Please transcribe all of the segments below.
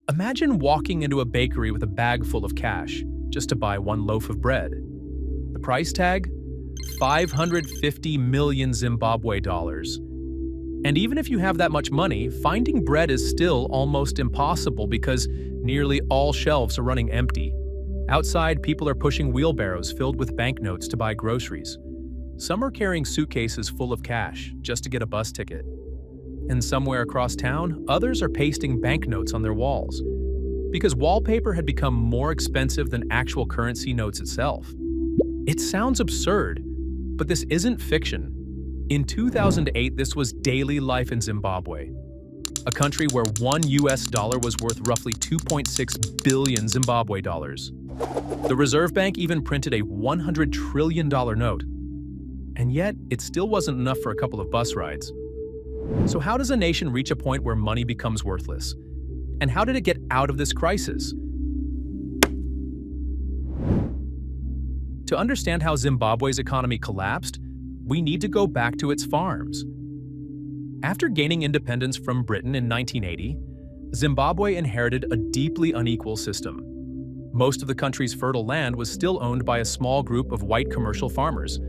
Imagine walking into a bakery with a bag full of cash just to buy one loaf of bread. The price tag? 550 million Zimbabwe dollars. And even if you have that much money, finding bread is still almost impossible because nearly all shelves are running empty. Outside, people are pushing wheelbarrows filled with banknotes to buy groceries. Some are carrying suitcases full of cash just to get a bus ticket. And somewhere across town, others are pasting banknotes on their walls, because wallpaper had become more expensive than actual currency notes itself. It sounds absurd, but this isn't fiction. In 2008, this was daily life in Zimbabwe, a country where one US dollar was worth roughly 2.6 billion Zimbabwe dollars. The Reserve Bank even printed a $100 trillion note. And yet, it still wasn't enough for a couple of bus rides. So how does a nation reach a point where money becomes worthless? And how did it get out of this crisis? To understand how Zimbabwe's economy collapsed, we need to go back to its farms. After gaining independence from Britain in 1980, Zimbabwe inherited a deeply unequal system. Most of the country's fertile land was still owned by a small group of white commercial farmers,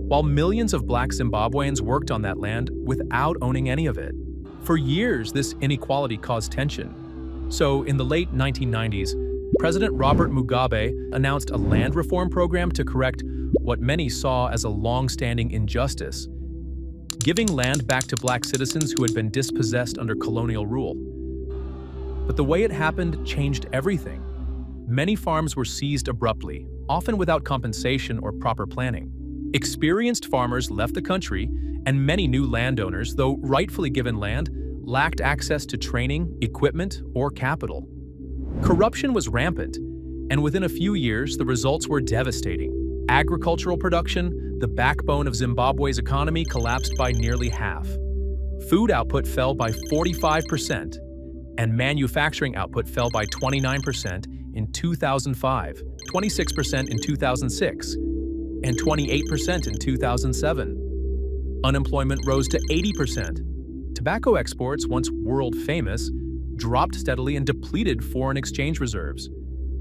while millions of black Zimbabweans worked on that land without owning any of it. For years, this inequality caused tension. So, in the late 1990s, President Robert Mugabe announced a land reform program to correct what many saw as a long-standing injustice, giving land back to black citizens who had been dispossessed under colonial rule. But the way it happened changed everything. Many farms were seized abruptly, often without compensation or proper planning. Experienced farmers left the country, and many new landowners, though rightfully given land, lacked access to training, equipment, or capital. Corruption was rampant, and within a few years, the results were devastating. Agricultural production, the backbone of Zimbabwe's economy, collapsed by nearly half. Food output fell by 45%, and manufacturing output fell by 29% in 2005, 26% in 2006, and 28% in 2007. Unemployment rose to 80%. Tobacco exports, once world-famous, dropped steadily and depleted foreign exchange reserves.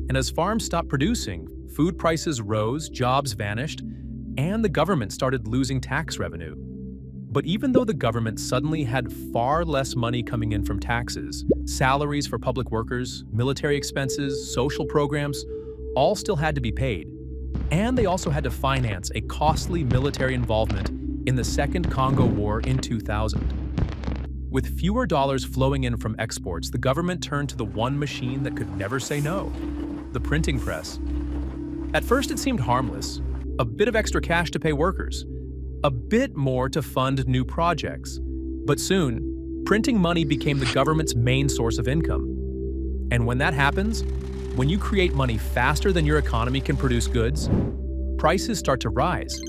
And as farms stopped producing, food prices rose, jobs vanished, and the government started losing tax revenue. But even though the government suddenly had far less money coming in from taxes, salaries for public workers, military expenses, social programs, all still had to be paid. And they also had to finance a costly military involvement in the Second Congo War in 2000. With fewer dollars flowing in from exports, the government turned to the one machine that could never say no: the printing press. At first it seemed harmless, a bit of extra cash to pay workers, a bit more to fund new projects. But soon, printing money became the government's main source of income. And when that happens, when you create money faster than your economy can produce goods, prices start to rise.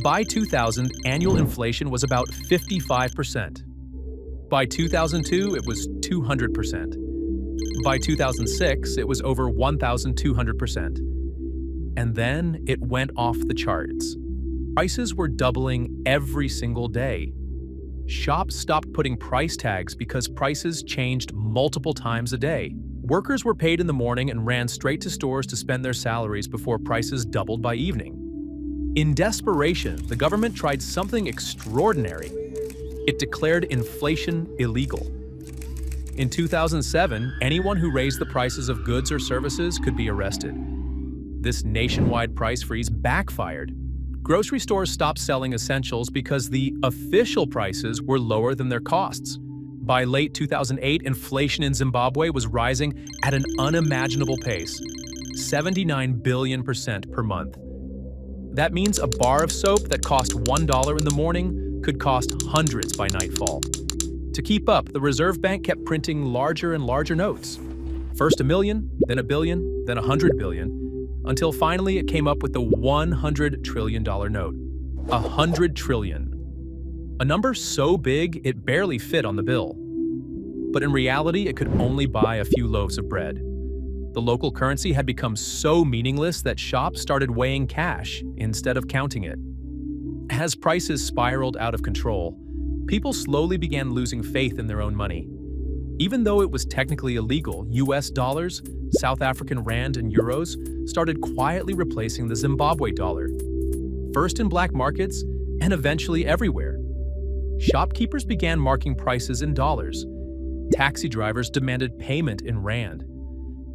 By 2000, annual inflation was about 55%. By 2002, it was 200%. By 2006, it was over 1,200%. And then it went off the charts. Prices were doubling every single day. Shops stopped putting price tags because prices changed multiple times a day. Workers were paid in the morning and ran straight to stores to spend their salaries before prices doubled by evening. In desperation, the government tried something extraordinary. It declared inflation illegal. In 2007, anyone who raised the prices of goods or services could be arrested. This nationwide price freeze backfired. Grocery stores stopped selling essentials because the official prices were lower than their costs. By late 2008, inflation in Zimbabwe was rising at an unimaginable pace, 79 billion% per month. That means a bar of soap that cost $1 in the morning could cost hundreds by nightfall. To keep up, the Reserve Bank kept printing larger and larger notes. First $1 million, then $1 billion, then $100 billion, until finally it came up with the $100 trillion note. 100 trillion. A number so big it barely fit on the bill. But in reality, it could only buy a few loaves of bread. The local currency had become so meaningless that shops started weighing cash instead of counting it. As prices spiraled out of control, people slowly began losing faith in their own money. Even though it was technically illegal, US dollars, South African rand, and euros started quietly replacing the Zimbabwe dollar, first in black markets and eventually everywhere. Shopkeepers began marking prices in dollars. Taxi drivers demanded payment in rand,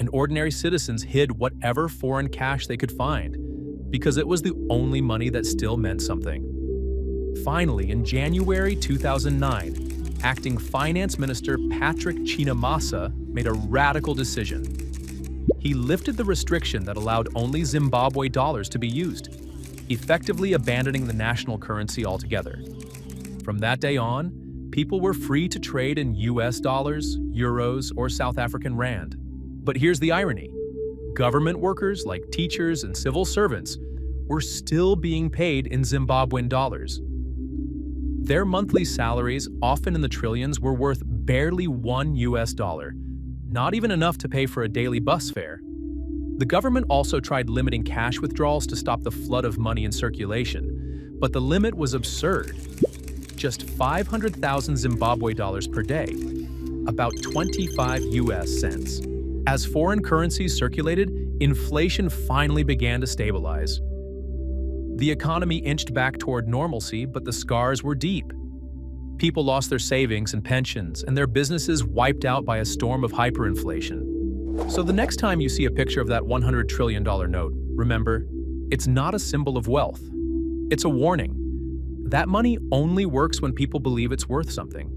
and ordinary citizens hid whatever foreign cash they could find because it was the only money that still meant something. Finally, in January 2009, acting Finance Minister Patrick Chinamasa made a radical decision. He lifted the restriction that allowed only Zimbabwe dollars to be used, effectively abandoning the national currency altogether. From that day on, people were free to trade in US dollars, euros, or South African rand. But here's the irony. Government workers, like teachers and civil servants, were still being paid in Zimbabwean dollars. Their monthly salaries, often in the trillions, were worth barely $1, not even enough to pay for a daily bus fare. The government also tried limiting cash withdrawals to stop the flood of money in circulation, but the limit was absurd. Just 500,000 Zimbabwe dollars per day, about 25 US cents. As foreign currencies circulated, inflation finally began to stabilize. The economy inched back toward normalcy, but the scars were deep. People lost their savings and pensions, and their businesses wiped out by a storm of hyperinflation. So the next time you see a picture of that $100 trillion note, remember, it's not a symbol of wealth. It's a warning. That money only works when people believe it's worth something.